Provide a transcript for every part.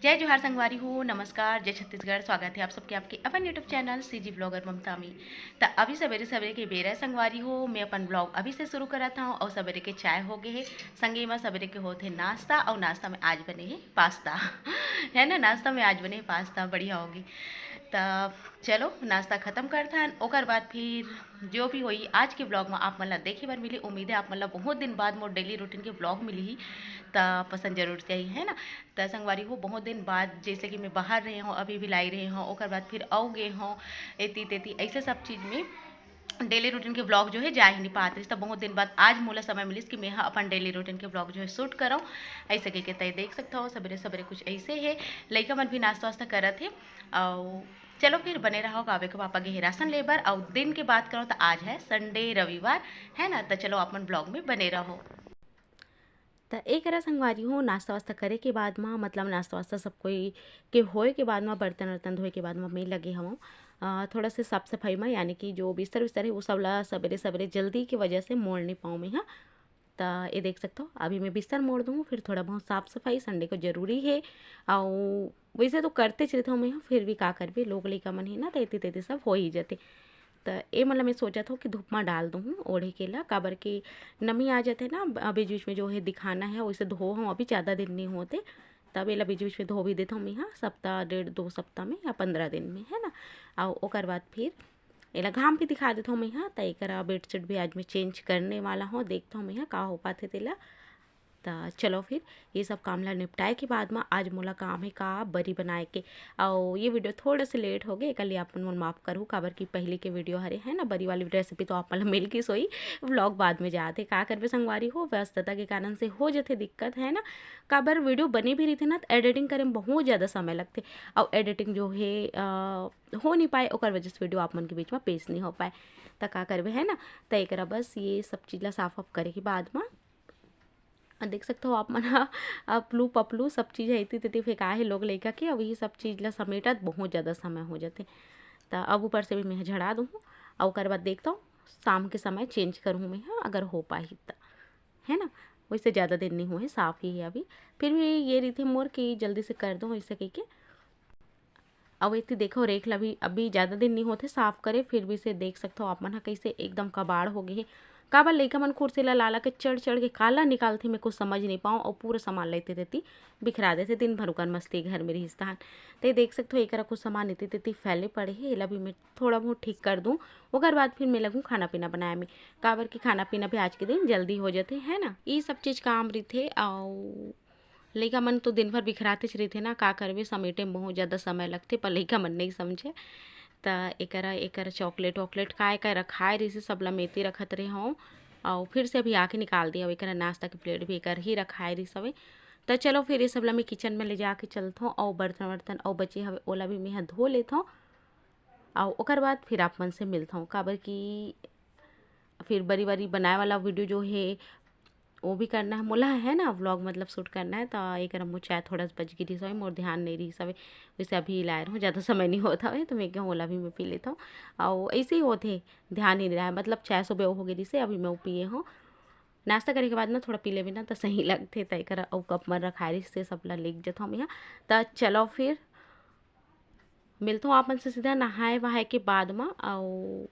जय जोहार संगवारी हो, नमस्कार, जय छत्तीसगढ़। स्वागत है आप सबके आपके अपन यूट्यूब चैनल सीजी ब्लॉगर ममता में। तो अभी सवेरे सवेरे के बेरा संगवारी हो, मैं अपन ब्लॉग अभी से शुरू करा था और सवेरे के चाय हो गए है, संगे में सवेरे के होते नाश्ता। और नाश्ता में आज बने हैं पास्ता है ना। नाश्ता में आज बने पास्ता, बढ़िया होगी। तो चलो नाश्ता ख़त्म करथन, ओकर बाद फिर जो भी होई आज के ब्लॉग में आप मतलब देखे बार मिली। उम्मीद है आप मतलब बहुत दिन बाद मोर डेली रूटीन के ब्लॉग मिली ही, तो पसंद जरूर चाहिए है ना। तो संगवारी हो बहुत दिन बाद, जैसे कि मैं बाहर रहे हूँ, अभी भी लाई रहे हूँ, ओकर बाद फिर आओ गए हूँ एती तेती, ऐसे सब चीज़ में डेली रूटीन के ब्लॉग जो है जा ही नहीं पाते। तो बहुत दिन बाद आज मोला समय मिली कि मैं अपन डेली रूटीन के ब्लॉग जो है शूट कराऊँ। ऐसे करके तय देख सकता हो सवेरे सवेरे कुछ ऐसे है। लड़का मन भी नाश्ता वास्ता करत है। और चलो फिर बने रहो। कावे के पापा गए राशन लेबर। और दिन की बात करो तो आज है संडे, रविवार है ना। तो चलो अपन ब्लॉग में बने रहो। तो एक रहा संगवारी हो, नाश्ता वास्ता करे के बाद में मतलब नाश्ता वास्ता सब कोई के होए के बाद में बर्तन वर्तन धोए के बाद में मैं लगे हम थोड़ा से साफ सफाई में, यानी कि जो बिस्तर विस्तर है वो सब ला सवेरे सवेरे जल्दी की वजह से मोड़ नहीं पाऊँ मैं। हाँ, तो ये देख सकते हो अभी मैं बिस्तर मोड़ दूँ, फिर थोड़ा बहुत साफ़ सफाई संडे को ज़रूरी है। और वैसे तो करते चलते हूँ मैं, फिर भी का करबे, लोग लइका मन है ना, तो एती तेती सब हो ही जाते। तो ये मतलब मैं सोचा था कि धूप में डाल दूँ ओढ़े के ला, काबर की नमी आ जाते ना। अभी बीच में जो है दिखाना है वैसे धो हूँ, अभी ज़्यादा दिन नहीं होते, तब एला बीच बीच में धो भी देता हूँ मैं। हाँ, सप्ताह डेढ़ 2 सप्ताह में या 15 दिन में है ना। और ओकर बाद फिर एला घाम भी दिखा देता हूँ मैं। हाँ, तो एक बेडशीट भी आज मैं चेंज करने वाला हूँ, देखता हूँ मैं हाँ का हो पाते तेला। तो चलो फिर ये सब काम ला निपटाए के बाद में आज मोला काम है का बरी बनाए के। और ये वीडियो थोड़ा से लेट हो गए, कल अपन मन माफ़ करूँ, काबर की पहले के वीडियो हरे है ना बरी वाली रेसिपी तो आप मतलब मिल के सोई, व्लॉग बाद में जाते का करबे संगवारी हो, व्यस्तता के कारण से हो जाते दिक्कत है ना। काबर वीडियो बनी भी रही थी ना तो एडिटिंग करे में बहुत ज़्यादा समय लगते, और एडिटिंग जो है हो नहीं पाए, और वजह से वीडियो आप मन के बीच में पेश नहीं हो पाए। तो का करबे है ना। तो एक बस ये सब चीज़ ला साफ वाफ करे के बाद में देख सकते हो आप मन अपलू पपलू सब चीज़ है इतनी तेती फेंका है लोग लेकर के। अब ये सब चीज़ ला समेटत बहुत ज़्यादा समय हो जाते। तो अब ऊपर से भी मैं झड़ा दूँ, और उसके बाद देखता हूँ शाम के समय चेंज करूँ मैं। हाँ, अगर हो पाई तो है ना। वैसे ज़्यादा दिन नहीं हुए, साफ़ ही है अभी, फिर भी ये रही थी मोर कि जल्दी से कर दूँ ऐसे कह के। अब इतनी देखो रेख ला भी अभी ज़्यादा दिन नहीं होते साफ़ करे, फिर भी से देख सकते हो आप मन कैसे एकदम कबाड़ हो गए है। काबर लइका मन कुर्सी ला लाला के चढ़ चढ़ के काला निकालते, मैं कुछ समझ नहीं पाऊँ, और पूरा सामान लेते देती बिखरा देते, दिन भर उकान मस्ती घर में रही स्थान। तो देख सकते हो एक कुछ सामान इतनी तेती फैले पड़े है, एला भी मैं थोड़ा बहुत ठीक कर दूँ। ओकर बाद फिर मैं लगूँ खाना पीना बनाए में, काबर की खाना पीना भी आज के दिन जल्दी हो जाते है ना। ये सब चीज़ काम रही थे। और लइका मन तो दिन भर बिखराते रही थे ना, का करबे समेटे में बहुत ज़्यादा समय लगते, पर लइका मन नहीं समझे। तो एकरा चॉकलेट वॉकलेट काय काय रखाए रही से सब ला मेती रखत रहे हूँ, और फिर से अभी आके निकाल दिया। एक नाश्ता की प्लेट भी एक ही रखाए रही सवे। तो चलो फिर ये सब ला मैं किचन में ले जाके चलता हूँ, और बर्तन वर्तन और बचे हवे ओला भी मैं धो लेता हूँ। और ओकर बाद फिर आप मन से मिलता हूँ, काबर की फिर बड़ी बड़ी बनाए वाला वीडियो जो है वो भी करना है मोला है ना, व्लॉग मतलब शूट करना है। तो एक मुँह चाय थोड़ा सा बच गई सवे, मोर ध्यान नहीं रही सवे, वैसे अभी लाए रहूँ, ज़्यादा समय नहीं होता है तो मैं क्या ओला भी मैं पी लेता हूँ। और ऐसे ही होते ध्यान नहीं रहा है, मतलब चाय सुबह हो गई से अभी मैं वो पिए हूँ। नाश्ता करे के बाद ना थोड़ा पी ले बिना तो सही लगते, तय कर और कप मन रखाए से सब ला लेक जाता हूँ यहाँ। तो चलो फिर मिलता हूँ आप मन से सीधा नहाए वहाए के बाद में। और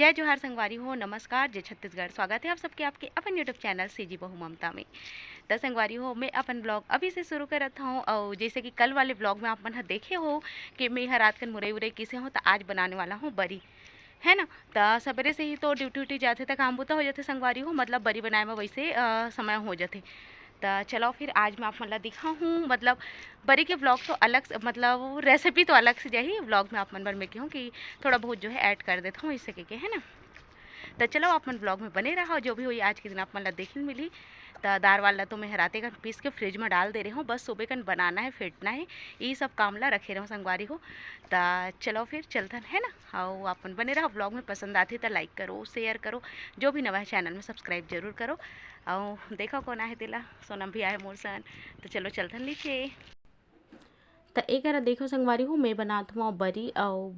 जय जोहार संगवारी हो, नमस्कार, जय छत्तीसगढ़। स्वागत है आप सबके आपके अपन यूट्यूब चैनल सीजी बहू ममता में। तो संगवारी हो, मैं अपन ब्लॉग अभी से शुरू करत हूँ। और जैसे कि कल वाले ब्लॉग में आप मन देखे हो कि मैं हर रात कन मुरई उरई किसे हूँ, तो आज बनाने वाला हूँ बरी, है ना। तो सवेरे से ही तो ड्यूटी उटी जाते तो काम बुता हो जाते संगवारी हो, मतलब बरी बनाए में वैसे समय हो जाते। तो चलो फिर आज मैं आप मतलब दिखा हूँ, मतलब बरी के ब्लॉग तो अलग से, मतलब रेसिपी तो अलग से जाही ब्लॉग में आप मन बर में की हूँ कि थोड़ा बहुत जो है ऐड कर देता हूँ इससे के है ना। तो चलो आप मन ब्लॉग में बने रहो, जो भी हुई आज के दिन आप मतलब देखने मिली। तो दार वाला तो मैं हराते कन पीस के फ्रिज में डाल दे रही हूँ, बस सुबह कन बनाना है, फेंटना है, ये सब काम ला रखे रहूँ संगवारी हो। तो चलो फिर चलते है ना। और अपन बने रहो, ब्लॉग में पसंद आती तो लाइक करो, शेयर करो, जो भी नवा है चैनल में सब्सक्राइब जरूर करो। और देखो कौन आए दिला, सोनम भी आए मोर सन। तो चलो चलते नीचे। तो एक देखो संगवारी हूँ, मैं बनाता हूँ बरी। और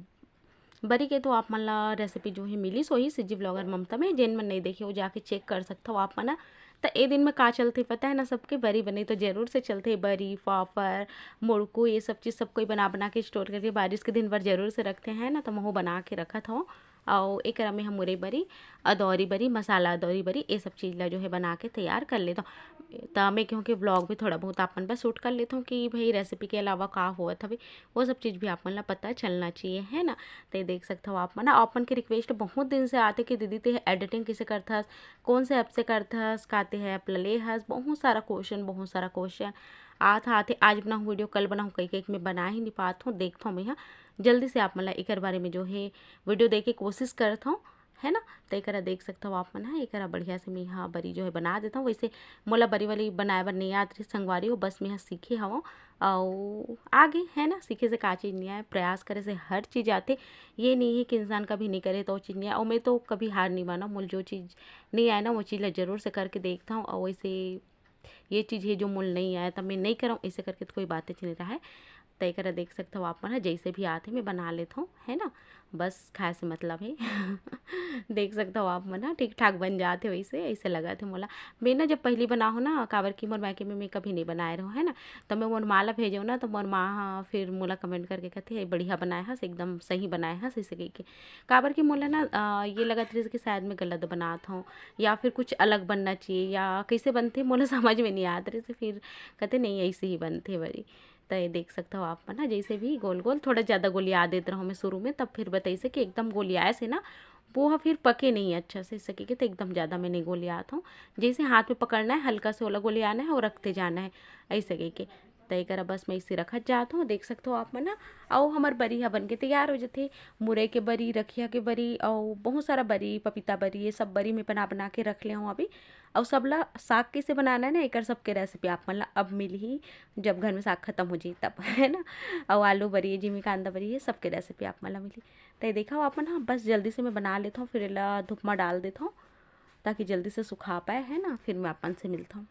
बरी के तो आप मन ला रेसिपी जो है मिली सो ही सीजी ब्लॉगर ममता में, जिन मन नहीं देखे वो जाके चेक कर सकते हो आप मना। तो ए दिन में का चलते पता है ना, सबके बरी बने तो जरूर से चलते, बरी फाफर मुड़कू ये सब चीज़ सब कोई बना बना के स्टोर करके बारिश के दिन भर जरूर से रखते हैं ना। तो मैं वो बना के रखा था। और एक में हम मुरई बरी, अदौरी बरी, मसाला अदौरी बरी, ये सब चीज़ ला जो है बना के तैयार कर लेता हूँ। तो मैं क्योंकि ब्लॉग भी थोड़ा बहुत आपन बस शूट कर लेता हूँ कि भाई रेसिपी के अलावा का हुआ था भाई, वो सब चीज़ भी आपन ला पता चलना चाहिए, है ना। तो देख सकते हो आप मना अपन के रिक्वेस्ट बहुत दिन से आते कि दीदी ते एडिटिंग किसे करता, कौन से ऐप से करता, काते हैं ऐप ले हस, बहुत सारा क्वेश्चन आते आज बनाऊँ वीडियो, कल बनाऊँ, कई कई मैं बना ही नहीं पाता हूँ। देखता हूँ मैं यहाँ जल्दी से आप मतलब एक बारे में जो है वीडियो देख के कोशिश करता हूँ, है ना। तो एक देख सकता हूँ आप मन है, एक बढ़िया से मैं यहाँ बरी जो है बना देता हूँ। वैसे मोला बरी वाली बनाए बर नहीं आती संगवारी हो, बस मैं यहाँ सीखे हवा और आगे है ना। सीखे से का चीज़ नहीं आए, प्रयास करे से हर चीज़ आते। ये नहीं है कि इंसान कभी नहीं करे तो वो चीज़ नहीं आए। और मैं तो कभी हार नहीं माना, मुझे जो चीज़ नहीं आए ना वो चीज़ ज़रूर से करके देखता हूँ। और वैसे ये चीज़ है जो मुझे नहीं आया तब मैं नहीं कराऊँ, ऐसे करके तो कोई बातें चल रहा है। तय कर देख सकते हो आप मन, जैसे भी आते मैं बना लेता हूँ, है ना। बस खाए से मतलब है देख सकते हो आप मन ठीक ठाक बन जाते वैसे, ऐसे लगा थे मोला। मैं ना जब पहली बनाऊँ ना काबर की मोर मायके में मैं कभी नहीं बनाए रहूँ, है ना। तो मैं मोर माँ ला भेजूँ ना, तो मोर माँ फिर मोला कमेंट करके कहते बढ़िया बनाए हस, एकदम सही बनाए हस, ऐसे कह के। काबर की मोला ना ये लगा था कि शायद मैं गलत बनाता हूँ या फिर कुछ अलग बनना चाहिए या कैसे बनते मोला समझ में नहीं आते रहे। फिर कहते नहीं ऐसे ही बनते बड़ी। तो ये देख सकते हो आप ना, जैसे भी गोल गोल थोड़ा ज़्यादा गोलिया देते रहो मैं शुरू में, तब फिर बताइए कि एकदम गोलियाए से ना पोहा फिर पके नहीं अच्छा से सकेगी। तो एकदम ज़्यादा मैं नहीं गोलियाता हूँ, जैसे हाथ में पकड़ना है हल्का से वाला गोलियाना है और रखते जाना है ऐसे कह के। तय करा बस मैं इसे रखत जाता हूँ, देख सकते हो आप मन ना। और हमार बरी हा बन के तैयार हो जाते, मुरई के बरी, रखिया के बरी और बहुत सारा बरी, पपीता बरी, ये सब बरी मैं बना बना के रख ले हूँ अभी। और सबला साग कैसे बनाना है ना, एक सबके रेसिपी आप मन ला अब मिली ही, जब घर में साग खत्म हो जाए तब है ना। और आलू बरी, जिमी कांदा बरी, ये सबके रेसिपी आप मन ला मिली। तो देखा आप मन, हाँ बस जल्दी से मैं बना लेता हूँ, फिर ला धूप में डाल देता हूँ ताकि जल्दी से सुखा पाए, है ना। फिर मैं अपन से मिलता हूँ।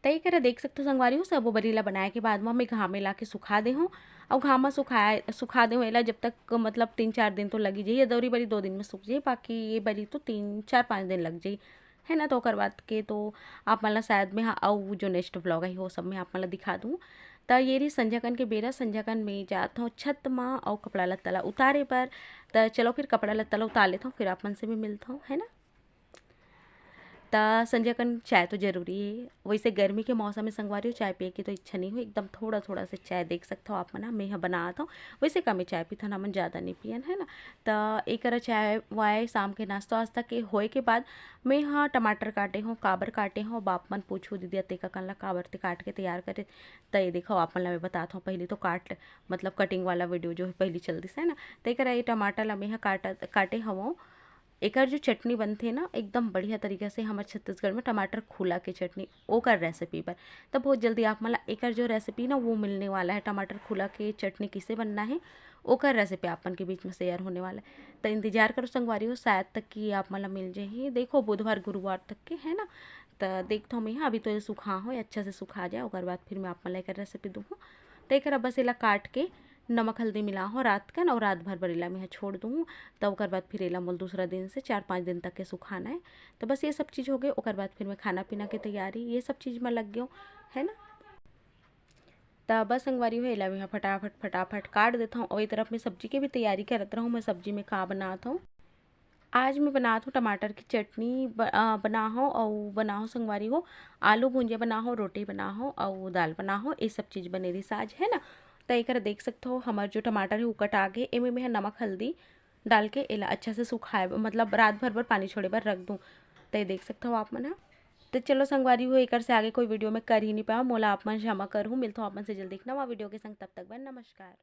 तय करे देख सकते हो संगवारी हो, सब बरीला बनाए के बाद में मैं घाम में ला के सुखा दे हूँ। और घाम में सुखा दे एला जब तक मतलब 3-4 दिन तो लगी जाइए। दौरी बरी 2 दिन में सूख जाए, बाकी ये बरी तो 3-4-5 दिन लग जाए, है ना। तो ओकर बाद के तो आप मतलब शायद में हाँ और जो नेक्स्ट व्लॉग है वो सब में आप मतलब दिखा दूँ। तो ये रही संजाकन के बेरा, संजाकन में जाता हूँ छत में और कपड़ा लत्ता उतारे पर। तो चलो फिर कपड़ा लत्ता उतार लेता हूँ, फिर अपन से भी मिलता हूँ, है ना। ता संजयकन चाय तो ज़रूरी है, वैसे गर्मी के मौसम में संगवारी हो चाय पिए की तो इच्छा नहीं हो, एकदम थोड़ा थोड़ा से चाय देख सकते हो आप ना। मैं यहाँ बनाता हूँ, वैसे कम ही चाय पीता ना, मन ज़्यादा नहीं पियन, है ना। तो एक चाय वाय शाम के नाश्ता वास्ता के होए के बाद मैं यहाँ टमाटर काटे हूँ, काबर काटे हूँ। बाप मन पूछू दीदी तेका कन ला काबर ते काट के तैयार करे। तो ये देखो आप मन ला मैं बताता हूँ, पहले तो मतलब कटिंग वाला वीडियो जो है पहली चलती है ना। तो एक ये टमाटर ला मैं यहाँ काटे हूँ। एकर जो चटनी बनते ना एकदम बढ़िया तरीके से हमारे छत्तीसगढ़ में टमाटर खुला के चटनी ओकर रेसिपी पर। तब बहुत जल्दी आप मतलब एकर जो रेसिपी ना वो मिलने वाला है, टमाटर खुला के चटनी किसे बनना है ओकर रेसिपी आपन के बीच में शेयर होने वाला है। तो इंतजार करो संगवारी हो, शायद तक कि आप मतलब मिल जाए, देखो बुधवार गुरुवार तक के, है ना। तो देखता हूँ मैं यहाँ अभी तो ये सुखा हो अच्छा से सुखा जाए, और बाद फिर मैं आप मतलब एकर रेसिपी दूँ। तो एक बस एला काट के नमक हल्दी मिला हो रात का ना, और रात भर बरेला में छोड़ दूँ। तब ओकर बाद फिर एला मोल दूसरा दिन से 4-5 दिन तक के सुखाना है। तो बस ये सब चीज़ हो गए। ओकर बाद फिर मैं खाना पीना के तैयारी ये सब चीज़ में लग गयो है ना। तब बस संगवारी हो एला मैं फटाफट फटाफट काट देता हूँ। और एक तरफ मैं सब्जी की भी तैयारी करत रहूँ। मैं सब्जी में का बनात हूँ, आज मैं बनात हूँ टमाटर की चटनी बना हो, और बना हो संगवारी हो आलू भुंजिया बना हो, रोटी बना हो, और दाल बना हो। ये सब चीज़ बने रही आज है ना। तो एक देख सकते हो हमारे जो टमाटर है वो कटा के एमे में नमक हल्दी डाल के एला अच्छा से सुखाए, मतलब रात भर पानी छोड़े बर रख दूँ। तो ये देख सकते हो आप मन। तो चलो संगवारी हो एक से आगे कोई वीडियो में कर ही नहीं पाया, मोला आप मन क्षमा करूँ। मिलता हूँ आप मन से जल्दी एक नवा वीडियो के संग। तब तक बन नमस्कार।